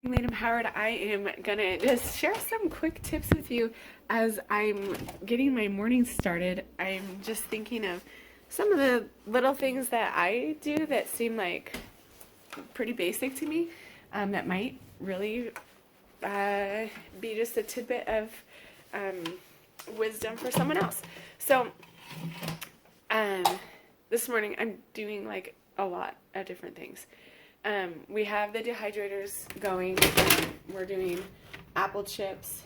Native Howard, I am gonna just share some quick tips with you as I'm getting my morning started. I'm just thinking of some of the little things that I do that seem like pretty basic to me, that might really be just a tidbit of um, wisdom for someone else. So, um, this morning I'm doing like a lot of different things. We have the dehydrators going. We're doing apple chips.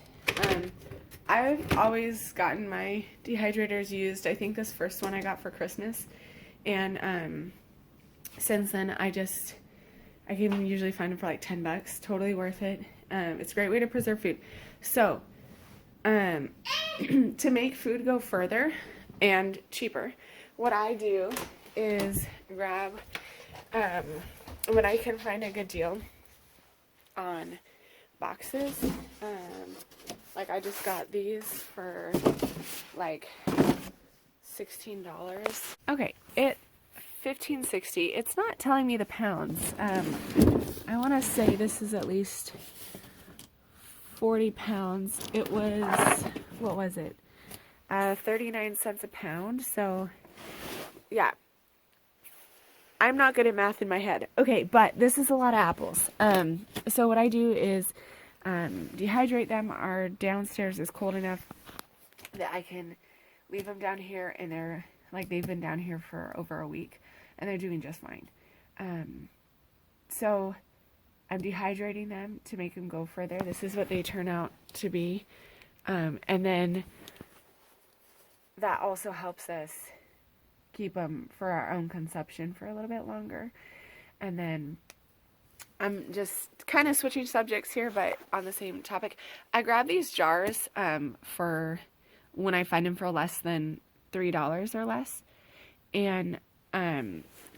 I've always gotten my dehydrators used. I think this first one I got for Christmas. And since then, I can usually find them for like $10. Totally worth it. It's a great way to preserve food. So, to make food go further and cheaper, what I do is grab when I can find a good deal on boxes. Like I just got these for like $16. Okay, $15.60. It's not telling me the pounds. I want to say this is at least 40 pounds. It was, what was it? 39 cents a pound. So yeah, I'm not good at math in my head. Okay, but this is a lot of apples. So what I do is dehydrate them. Our downstairs is cold enough that I can leave them down here, and they've been down here for over a week, and they're doing just fine. So I'm dehydrating them to make them go further. This is what they turn out to be. And then that also helps us keep them for our own consumption for a little bit longer. And then I'm just kind of switching subjects here, but on the same topic. I grab these jars for when I find them for less than $3 or less. And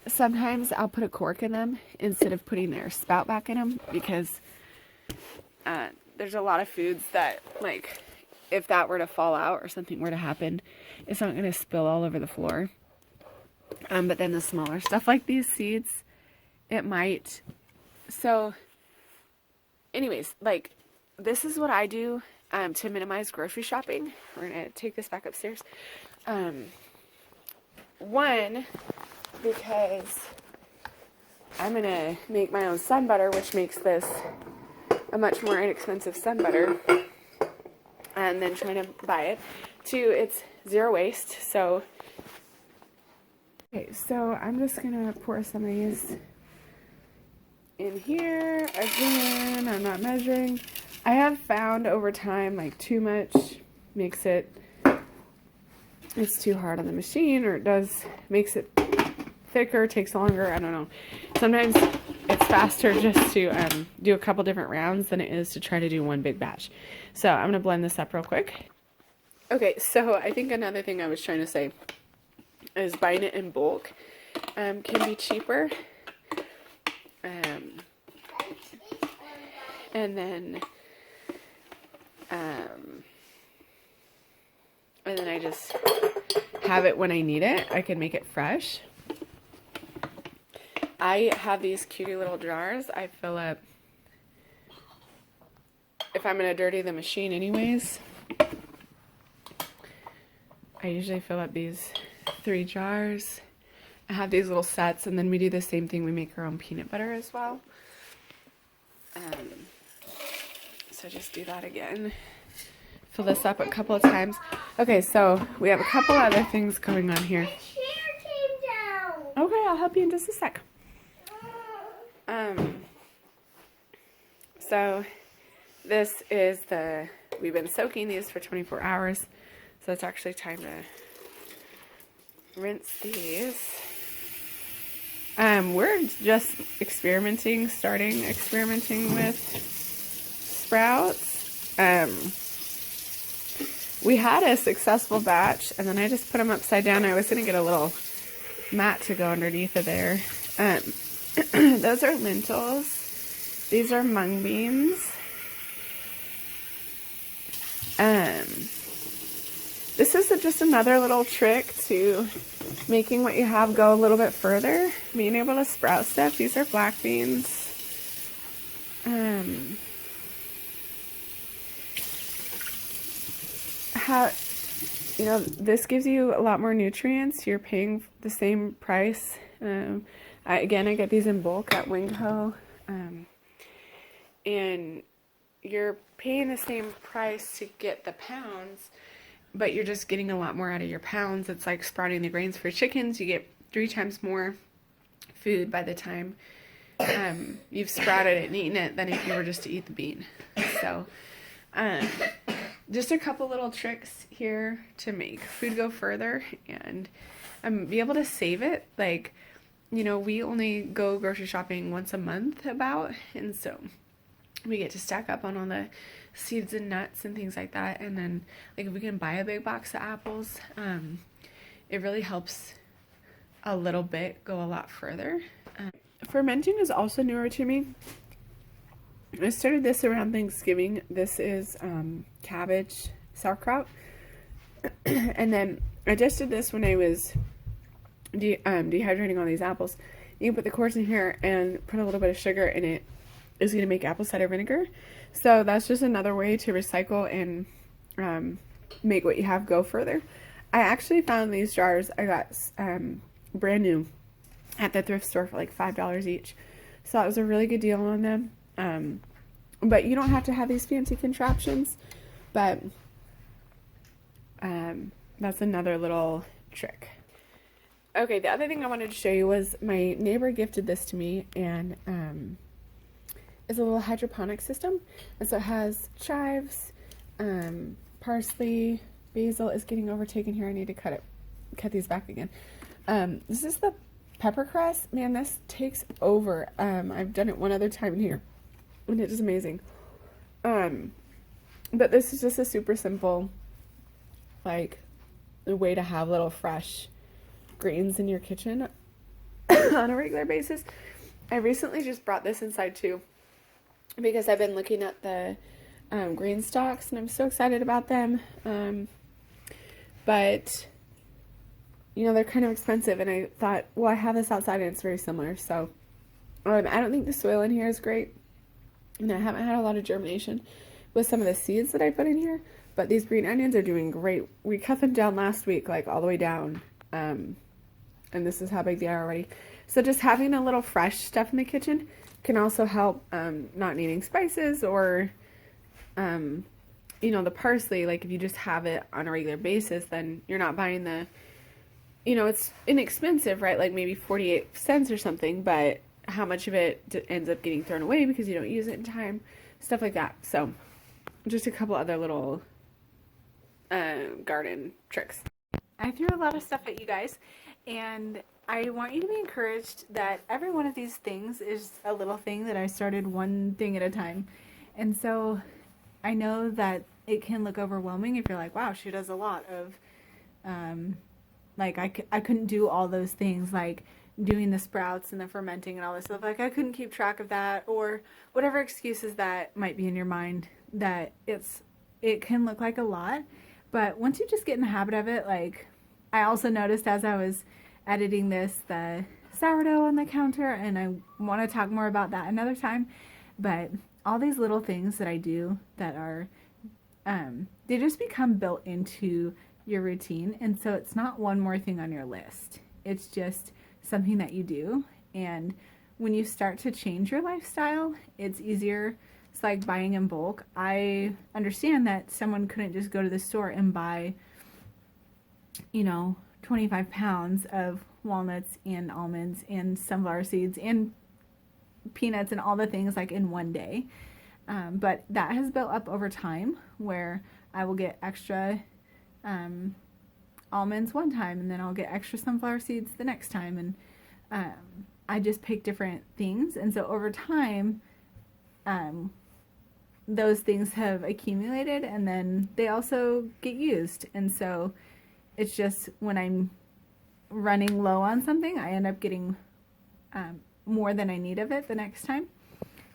sometimes I'll put a cork in them instead of putting their spout back in them, because there's a lot of foods that, like, if that were to fall out or something were to happen, it's not going to spill all over the floor. But then the smaller stuff like these seeds, it might. So anyways, like, this is what I do to minimize grocery shopping. We're going to take this back upstairs. One, because I'm going to make my own sun butter, which makes this a much more inexpensive sun butter than trying to buy it. Two, it's zero waste. So okay, so I'm just going to pour some of these in here. Again, I'm not measuring. I have found over time, like, too much makes it's too hard on the machine, or makes it thicker, takes longer, I don't know. Sometimes it's faster just to do a couple different rounds than it is to try to do one big batch. So I'm going to blend this up real quick. Okay, so I think another thing I was trying to say is buying it in bulk can be cheaper. And then I just have it when I need it. I can make it fresh. I have these cutie little jars I fill up if I'm going to dirty the machine anyways. I usually fill up these 3 jars. I have these little sets, and then we do the same thing. We make our own peanut butter as well. So just do that again. Fill this up a couple of times. Okay, so we have a couple other things going on here. My chair came down. Okay, I'll help you in just a sec. So this is we've been soaking these for 24 hours. So it's actually time to rinse these. We're just starting experimenting with sprouts. We had a successful batch, and then I just put them upside down. I was going to get a little mat to go underneath of there. Those are lentils. These are mung beans. This is just another little trick to making what you have go a little bit further. Being able to sprout stuff. These are black beans. how, this gives you a lot more nutrients. You're paying the same price. I get these in bulk at Wingco, and you're paying the same price to get the pounds, but you're just getting a lot more out of your pounds. It's like sprouting the grains for chickens. You get 3 times more food by the time you've sprouted it and eaten it than if you were just to eat the bean. So just a couple little tricks here to make food go further and be able to save it. Like, we only go grocery shopping once a month about, and so we get to stack up on all the seeds and nuts and things like that. And then, like, if we can buy a big box of apples, it really helps a little bit go a lot further. Fermenting is also newer to me. I started this around Thanksgiving. This is cabbage sauerkraut. And then I just did this when I was dehydrating all these apples. You can put the cores in here and put a little bit of sugar in it. It's going to make apple cider vinegar. So that's just another way to recycle and make what you have go further. I actually found these jars. I got brand new at the thrift store for like $5 each. So that was a really good deal on them. But you don't have to have these fancy contraptions. But that's another little trick. Okay, the other thing I wanted to show you was my neighbor gifted this to me, and it's a little hydroponic system. And so it has chives, parsley, basil is getting overtaken here. I need to cut these back again. This is the peppercress. Man, this takes over. I've done it one other time here, and it is amazing. But this is just a super simple, like, way to have little fresh greens in your kitchen on a regular basis. I recently just brought this inside too, because I've been looking at the green stalks, and I'm so excited about them. But they're kind of expensive, and I thought, well, I have this outside and it's very similar. So I don't think the soil in here is great, and I haven't had a lot of germination with some of the seeds that I put in here, but these green onions are doing great. We cut them down last week, like all the way down, and this is how big they are already. So just having a little fresh stuff in the kitchen can also help, not needing spices or the parsley. Like, if you just have it on a regular basis, then you're not buying the, it's inexpensive, right? Like maybe 48 cents or something, but how much of it ends up getting thrown away because you don't use it in time, stuff like that. So just a couple other little garden tricks. I threw a lot of stuff at you guys, and I want you to be encouraged that every one of these things is a little thing that I started one thing at a time. And so I know that it can look overwhelming if you're like, wow, she does a lot of, like, I couldn't do all those things, like doing the sprouts and the fermenting and all this stuff. Like, I couldn't keep track of that, or whatever excuses that might be in your mind, that it can look like a lot. But once you just get in the habit of it, like, I also noticed as I was editing this, the sourdough on the counter, and I want to talk more about that another time, but all these little things that I do that are, they just become built into your routine, and so it's not one more thing on your list. It's just something that you do, and when you start to change your lifestyle, it's easier. It's like buying in bulk. I understand that someone couldn't just go to the store and buy, 25 pounds of walnuts and almonds and sunflower seeds and peanuts and all the things, like, in one day. But that has built up over time, where I will get extra almonds one time, and then I'll get extra sunflower seeds the next time, and I just pick different things, and so over time those things have accumulated, and then they also get used. And so it's just, when I'm running low on something, I end up getting more than I need of it the next time,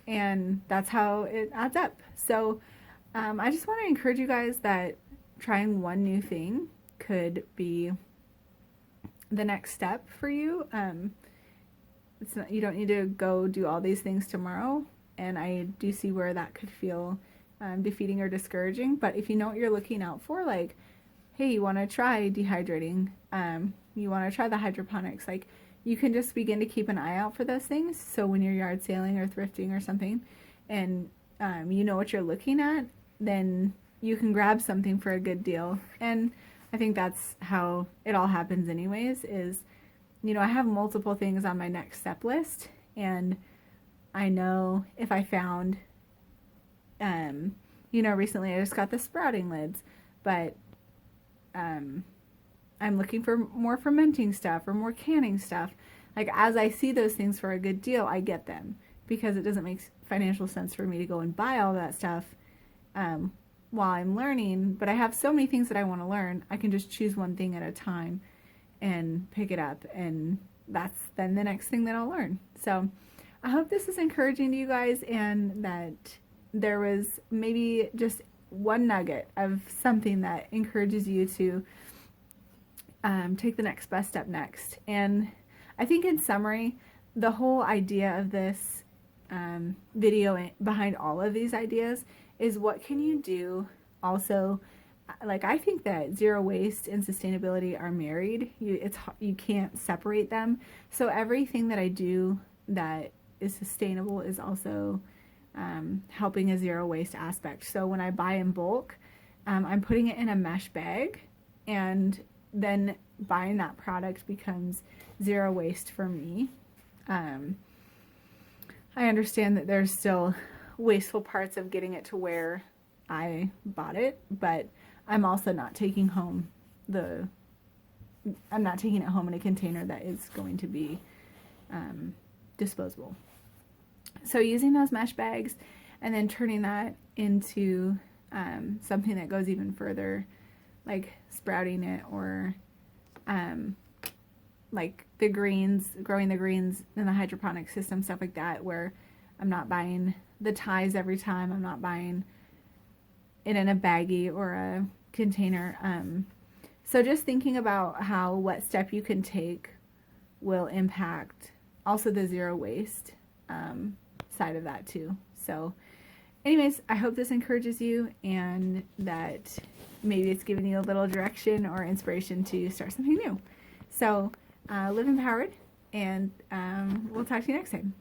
and that's how it adds up. So I just want to encourage you guys that trying one new thing could be the next step for you. It's not, you don't need to go do all these things tomorrow, and I do see where that could feel defeating or discouraging. But if you know what you're looking out for, like, hey, you want to try dehydrating, you want to try the hydroponics, like, you can just begin to keep an eye out for those things. So when you're yard sailing or thrifting or something, and you know what you're looking at, then you can grab something for a good deal. And I think that's how it all happens anyways, is, you know, I have multiple things on my next step list, and I know if I found, you know, recently I just got the sprouting lids, but I'm looking for more fermenting stuff or more canning stuff. Like, as I see those things for a good deal, I get them, because it doesn't make financial sense for me to go and buy all that stuff while I'm learning. But I have so many things that I want to learn, I can just choose one thing at a time and pick it up, and that's then the next thing that I'll learn. So I hope this is encouraging to you guys, and that there was maybe just one nugget of something that encourages you to take the next best step next. And I think, in summary, the whole idea of this video behind all of these ideas is, what can you do also? Like, I think that zero waste and sustainability are married. You can't separate them. So everything that I do that is sustainable is also helping a zero waste aspect. So when I buy in bulk, I'm putting it in a mesh bag, and then buying that product becomes zero waste for me. I understand that there's still wasteful parts of getting it to where I bought it, but I'm also not taking it home in a container that is going to be disposable. So using those mesh bags and then turning that into something that goes even further, like sprouting it, or like the greens, growing the greens in the hydroponic system, stuff like that, where I'm not buying the ties every time, I'm not buying it in a baggie or a container. So just thinking about what step you can take will impact also the zero waste side of that too. So anyways, I hope this encourages you, and that maybe it's giving you a little direction or inspiration to start something new. So live empowered, and we'll talk to you next time.